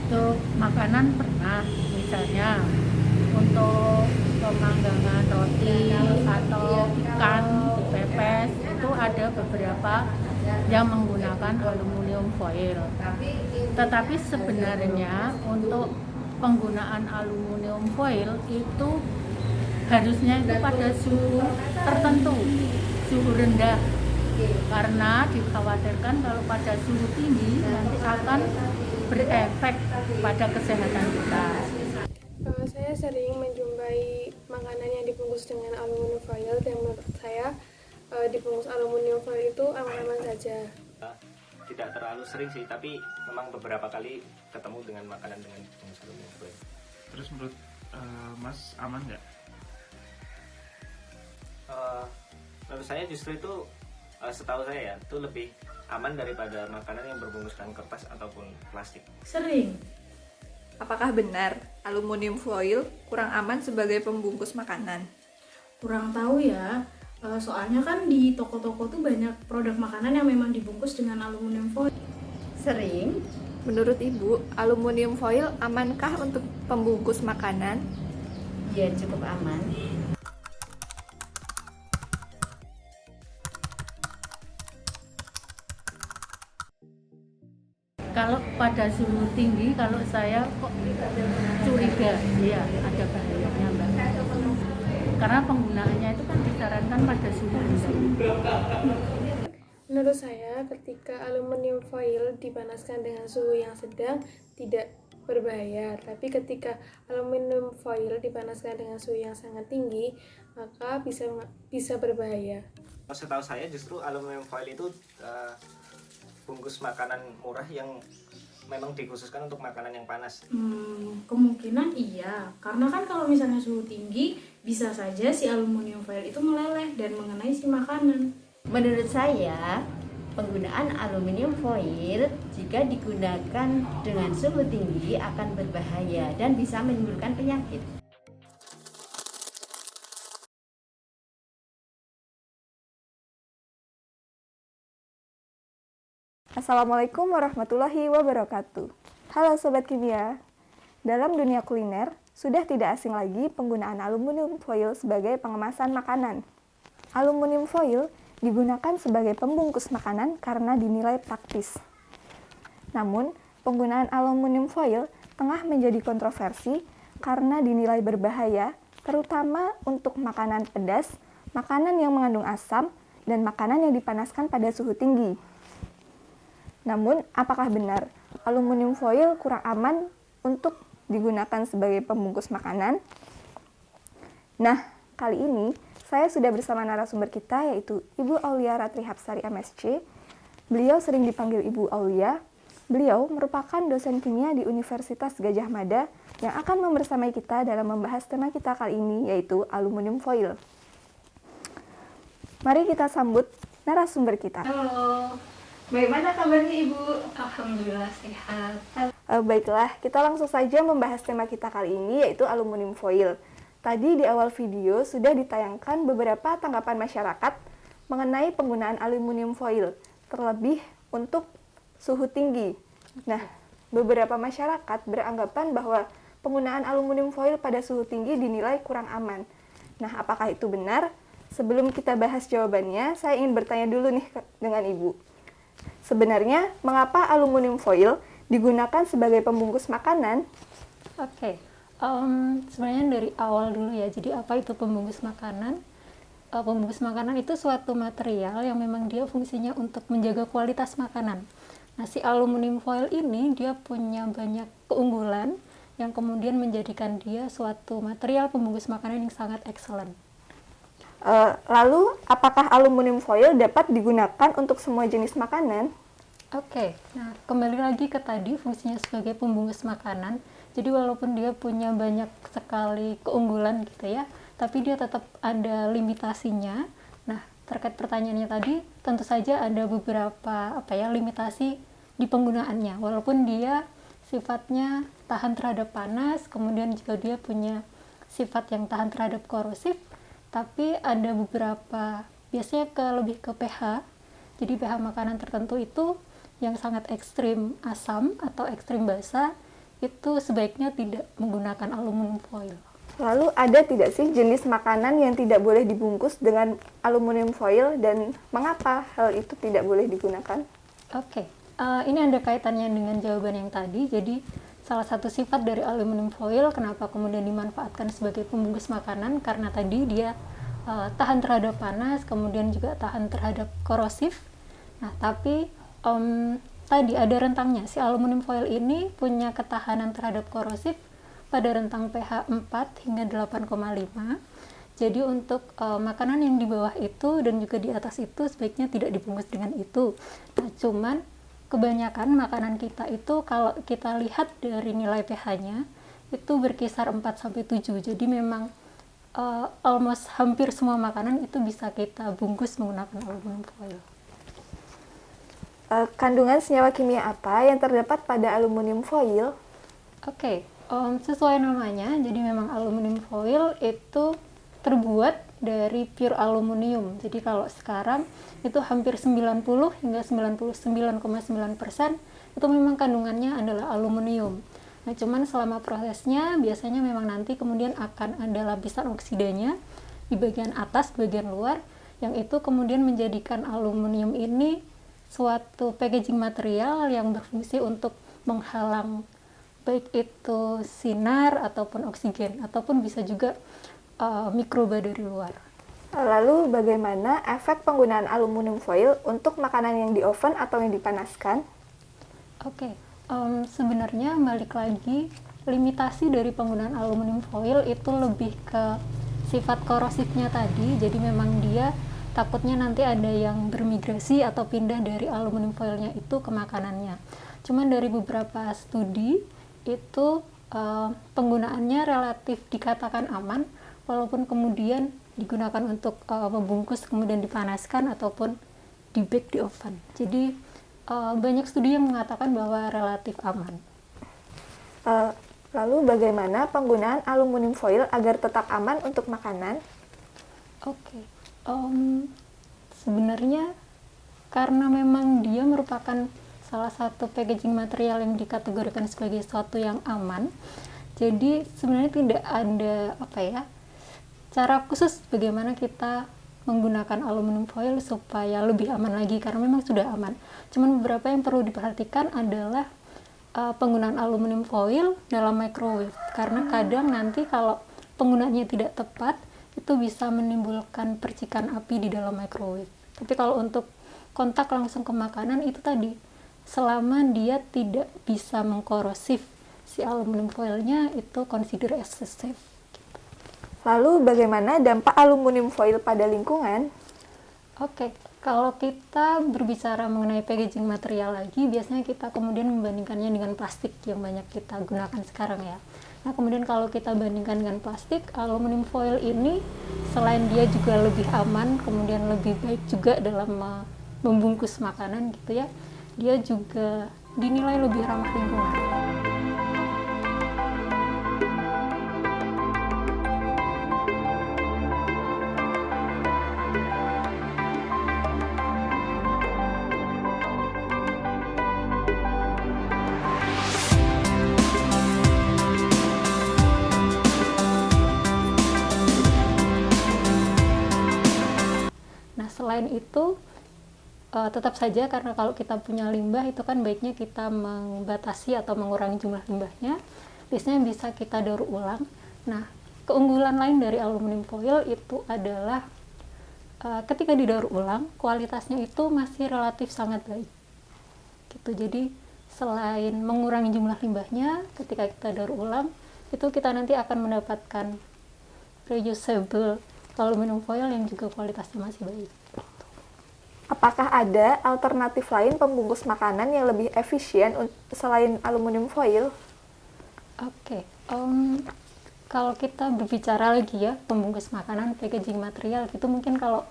Untuk makanan pernah, misalnya untuk pemanggangan roti atau ikan dipepes itu ada beberapa yang menggunakan aluminium foil. Tetapi sebenarnya untuk penggunaan aluminium foil itu harusnya itu pada suhu tertentu, suhu rendah, karena dikhawatirkan kalau pada suhu tinggi nanti akan berefek pada kesehatan kita. Saya sering menjumpai makanan yang dibungkus dengan aluminium foil dan menurut saya dibungkus aluminium foil itu aman-aman saja. Tidak terlalu sering sih, tapi memang beberapa kali ketemu dengan makanan dengan bungkus aluminium foil. Terus menurut Mas aman nggak? Menurut saya justru itu setahu saya ya itu lebih aman daripada makanan yang berbungkuskan kertas ataupun plastik. Sering. Apakah benar aluminium foil kurang aman sebagai pembungkus makanan? Kurang tahu ya, soalnya kan di toko-toko tuh banyak produk makanan yang memang dibungkus dengan aluminium foil. Sering. Menurut Ibu, aluminium foil amankah untuk pembungkus makanan? Ya, cukup aman. Kalau pada suhu tinggi, kalau saya kok curiga, ya ada bahayanya Mbak. Karena penggunaannya itu kan disarankan pada suhu rendah. Menurut saya, ketika aluminium foil dipanaskan dengan suhu yang sedang tidak berbahaya, tapi ketika aluminium foil dipanaskan dengan suhu yang sangat tinggi, maka bisa berbahaya. Setahu saya justru aluminium foil itu bungkus makanan murah yang memang dikhususkan untuk makanan yang panas. Kemungkinan iya, karena kan kalau misalnya suhu tinggi, bisa saja si aluminium foil itu meleleh dan mengenai si makanan. Menurut saya, penggunaan aluminium foil jika digunakan dengan suhu tinggi akan berbahaya dan bisa menimbulkan penyakit. Assalamualaikum warahmatullahi wabarakatuh. Halo Sobat Kimia. Dalam dunia kuliner, sudah tidak asing lagi penggunaan aluminium foil sebagai pengemasan makanan. Aluminium foil digunakan sebagai pembungkus makanan karena dinilai praktis. Namun, penggunaan aluminium foil tengah menjadi kontroversi karena dinilai berbahaya, terutama untuk makanan pedas, makanan yang mengandung asam, dan makanan yang dipanaskan pada suhu tinggi. Namun, apakah benar aluminium foil kurang aman untuk digunakan sebagai pembungkus makanan? Nah, kali ini saya sudah bersama narasumber kita yaitu Ibu Aulia Ratri Hapsari MSc. Beliau sering dipanggil Ibu Aulia. Beliau merupakan dosen kimia di Universitas Gadjah Mada yang akan membersamai kita dalam membahas tema kita kali ini yaitu aluminium foil. Mari kita sambut narasumber kita. Halo, Bagaimana kabarnya Ibu? alhamdulillah sehat. Baiklah, kita langsung saja membahas tema kita kali ini yaitu aluminium foil. Tadi di awal video sudah ditayangkan beberapa tanggapan masyarakat mengenai penggunaan aluminium foil, terlebih untuk suhu tinggi. Nah, beberapa masyarakat beranggapan bahwa penggunaan aluminium foil pada suhu tinggi dinilai kurang aman. Nah, apakah itu benar? Sebelum kita bahas jawabannya, saya ingin bertanya dulu nih dengan Ibu. Sebenarnya, mengapa aluminium foil digunakan sebagai pembungkus makanan? Oke, sebenarnya dari awal dulu ya. Jadi apa itu pembungkus makanan? Pembungkus makanan itu suatu material yang memang dia fungsinya untuk menjaga kualitas makanan. Nah, si aluminium foil ini dia punya banyak keunggulan yang kemudian menjadikan dia suatu material pembungkus makanan yang sangat excellent. Lalu, apakah aluminium foil dapat digunakan untuk semua jenis makanan? Oke, nah kembali lagi ke tadi fungsinya sebagai pembungkus makanan. Jadi walaupun dia punya banyak sekali keunggulan gitu ya, tapi dia tetap ada limitasinya. Nah, terkait pertanyaannya tadi, tentu saja ada beberapa limitasi di penggunaannya. Walaupun dia sifatnya tahan terhadap panas, kemudian juga dia punya sifat yang tahan terhadap korosif, tapi ada beberapa biasanya lebih ke pH. Jadi pH makanan tertentu itu yang sangat ekstrim asam atau ekstrim basa, itu sebaiknya tidak menggunakan aluminium foil. Lalu ada tidak sih jenis makanan yang tidak boleh dibungkus dengan aluminium foil dan mengapa hal itu tidak boleh digunakan? Oke, ini ada kaitannya dengan jawaban yang tadi. Jadi salah satu sifat dari aluminium foil kenapa kemudian dimanfaatkan sebagai pembungkus makanan, karena tadi dia tahan terhadap panas, kemudian juga tahan terhadap korosif. Nah, tapi tadi ada rentangnya. Si aluminium foil ini punya ketahanan terhadap korosif pada rentang pH 4 hingga 8,5. Jadi untuk makanan yang di bawah itu dan juga di atas itu sebaiknya tidak dibungkus dengan itu. Nah, cuman kebanyakan makanan kita itu kalau kita lihat dari nilai pH-nya itu berkisar 4-7. Jadi memang almost hampir semua makanan itu bisa kita bungkus menggunakan aluminium foil. Kandungan senyawa kimia apa yang terdapat pada aluminium foil? Oke, sesuai namanya, jadi memang aluminium foil itu terbuat dari pure aluminium. Jadi kalau sekarang itu hampir 90 hingga 99,9% itu memang kandungannya adalah aluminium. Nah, cuman selama prosesnya biasanya memang nanti kemudian akan ada lapisan oksidanya di bagian atas, bagian luar, yang itu kemudian menjadikan aluminium ini suatu packaging material yang berfungsi untuk menghalang baik itu sinar ataupun oksigen, ataupun bisa juga mikroba dari luar. Lalu bagaimana efek penggunaan aluminium foil untuk makanan yang di oven atau yang dipanaskan? Oke, sebenarnya balik lagi, limitasi dari penggunaan aluminium foil itu lebih ke sifat korosifnya tadi. Jadi memang dia takutnya nanti ada yang bermigrasi atau pindah dari aluminium foilnya itu ke makanannya. Cuman dari beberapa studi itu penggunaannya relatif dikatakan aman, walaupun kemudian digunakan untuk membungkus kemudian dipanaskan ataupun di bake di oven. Jadi banyak studi yang mengatakan bahwa relatif aman. Lalu bagaimana penggunaan aluminium foil agar tetap aman untuk makanan? Oke. Sebenarnya karena memang dia merupakan salah satu packaging material yang dikategorikan sebagai sesuatu yang aman, jadi sebenarnya tidak ada cara khusus bagaimana kita menggunakan aluminium foil supaya lebih aman lagi, karena memang sudah aman. Cuman beberapa yang perlu diperhatikan adalah penggunaan aluminium foil dalam microwave, karena kadang nanti kalau penggunaannya tidak tepat itu bisa menimbulkan percikan api di dalam microwave. Tapi kalau untuk kontak langsung ke makanan itu tadi, selama dia tidak bisa mengkorosif si aluminium foilnya, itu consider as safe. Lalu bagaimana dampak aluminium foil pada lingkungan? Oke, kalau kita berbicara mengenai packaging material lagi, biasanya kita kemudian membandingkannya dengan plastik yang banyak kita gunakan sekarang ya. Nah, kemudian kalau kita bandingkan dengan plastik, aluminium foil ini selain dia juga lebih aman, kemudian lebih baik juga dalam membungkus makanan gitu ya, dia juga dinilai lebih ramah lingkungan. Selain itu, tetap saja karena kalau kita punya limbah itu kan baiknya kita membatasi atau mengurangi jumlah limbahnya. Biasanya bisa kita daur ulang. Nah, keunggulan lain dari aluminium foil itu adalah ketika didaur ulang, kualitasnya itu masih relatif sangat baik. Gitu. Jadi, selain mengurangi jumlah limbahnya, ketika kita daur ulang, itu kita nanti akan mendapatkan reusable aluminium foil yang juga kualitasnya masih baik. Apakah ada alternatif lain pembungkus makanan yang lebih efisien selain aluminium foil? Oke, kalau kita berbicara lagi ya, pembungkus makanan, packaging material, itu mungkin kalau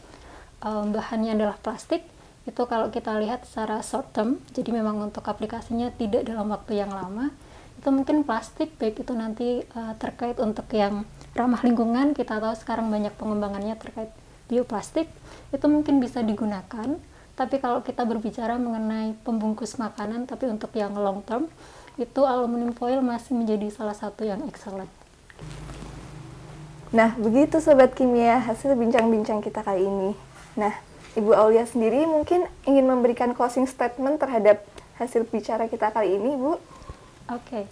bahannya adalah plastik, itu kalau kita lihat secara short term, jadi memang untuk aplikasinya tidak dalam waktu yang lama, itu mungkin plastik, baik itu nanti terkait untuk yang ramah lingkungan, kita tahu sekarang banyak pengembangannya terkait bioplastik, itu mungkin bisa digunakan. Tapi kalau kita berbicara mengenai pembungkus makanan tapi untuk yang long term, itu aluminium foil masih menjadi salah satu yang excellent. Nah, begitu Sobat Kimia hasil bincang-bincang kita kali ini. Nah, Ibu Aulia sendiri mungkin ingin memberikan closing statement terhadap hasil bicara kita kali ini, Bu. Oke,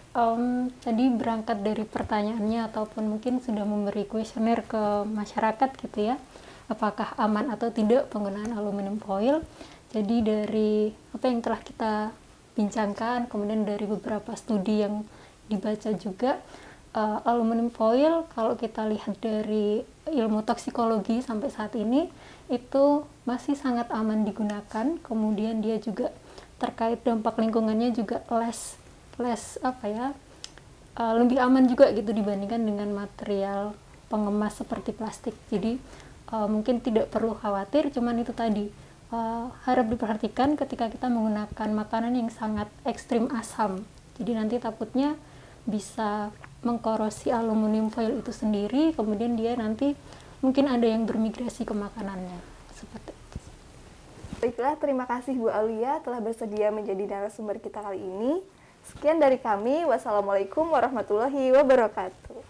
tadi berangkat dari pertanyaannya ataupun mungkin sudah memberi kuesioner ke masyarakat gitu ya, apakah aman atau tidak penggunaan aluminium foil. Jadi dari apa yang telah kita bincangkan, kemudian dari beberapa studi yang dibaca juga, aluminium foil kalau kita lihat dari ilmu toksikologi sampai saat ini itu masih sangat aman digunakan. Kemudian dia juga terkait dampak lingkungannya juga lebih aman juga gitu dibandingkan dengan material pengemas seperti plastik. Jadi mungkin tidak perlu khawatir, cuman itu tadi harap diperhatikan ketika kita menggunakan makanan yang sangat ekstrim asam. Jadi nanti takutnya bisa mengkorosi aluminium foil itu sendiri, kemudian dia nanti mungkin ada yang bermigrasi ke makanannya seperti itu. Baiklah, terima kasih Bu Aulia telah bersedia menjadi narasumber kita kali ini. Sekian dari kami. Wassalamualaikum warahmatullahi wabarakatuh.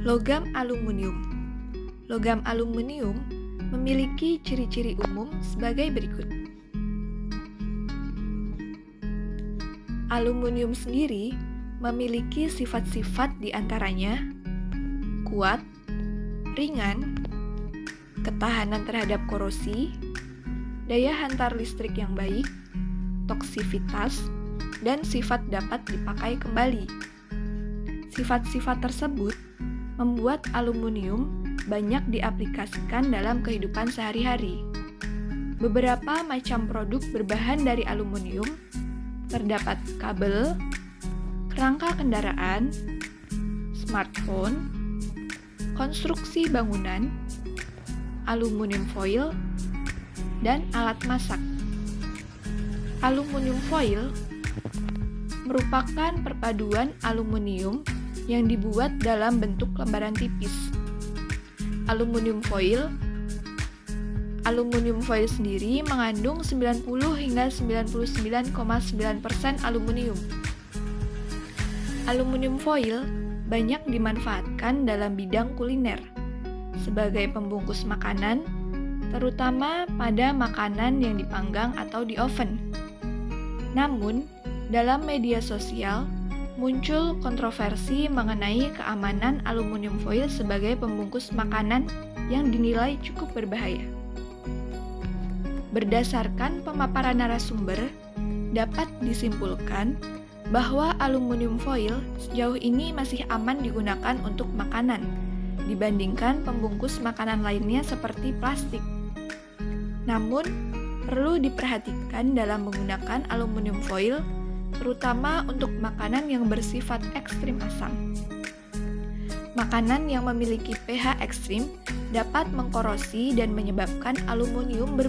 Logam aluminium. Logam aluminium memiliki ciri-ciri umum sebagai berikut. Aluminium sendiri memiliki sifat-sifat diantaranya kuat, ringan, ketahanan terhadap korosi, daya hantar listrik yang baik, toksivitas, dan sifat dapat dipakai kembali. Sifat-sifat tersebut membuat aluminium banyak diaplikasikan dalam kehidupan sehari-hari. Beberapa macam produk berbahan dari aluminium terdapat kabel, kerangka kendaraan, smartphone, konstruksi bangunan, aluminium foil, dan alat masak. Aluminium foil merupakan perpaduan aluminium yang dibuat dalam bentuk lembaran tipis. Aluminium foil sendiri mengandung 90 hingga 99,9% aluminium. Aluminium foil banyak dimanfaatkan dalam bidang kuliner sebagai pembungkus makanan, terutama pada makanan yang dipanggang atau di oven. Namun, dalam media sosial muncul kontroversi mengenai keamanan aluminium foil sebagai pembungkus makanan yang dinilai cukup berbahaya. Berdasarkan pemaparan narasumber, dapat disimpulkan bahwa aluminium foil sejauh ini masih aman digunakan untuk makanan dibandingkan pembungkus makanan lainnya seperti plastik. Namun, perlu diperhatikan dalam menggunakan aluminium foil terutama untuk makanan yang bersifat ekstrim asam. Makanan yang memiliki pH ekstrim dapat mengkorosi dan menyebabkan aluminium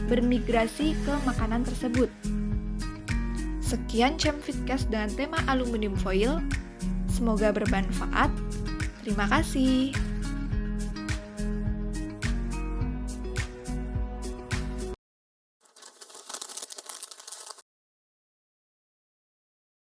bermigrasi ke makanan tersebut. Sekian Cemfitcast dengan tema aluminium foil. Semoga bermanfaat. Terima kasih.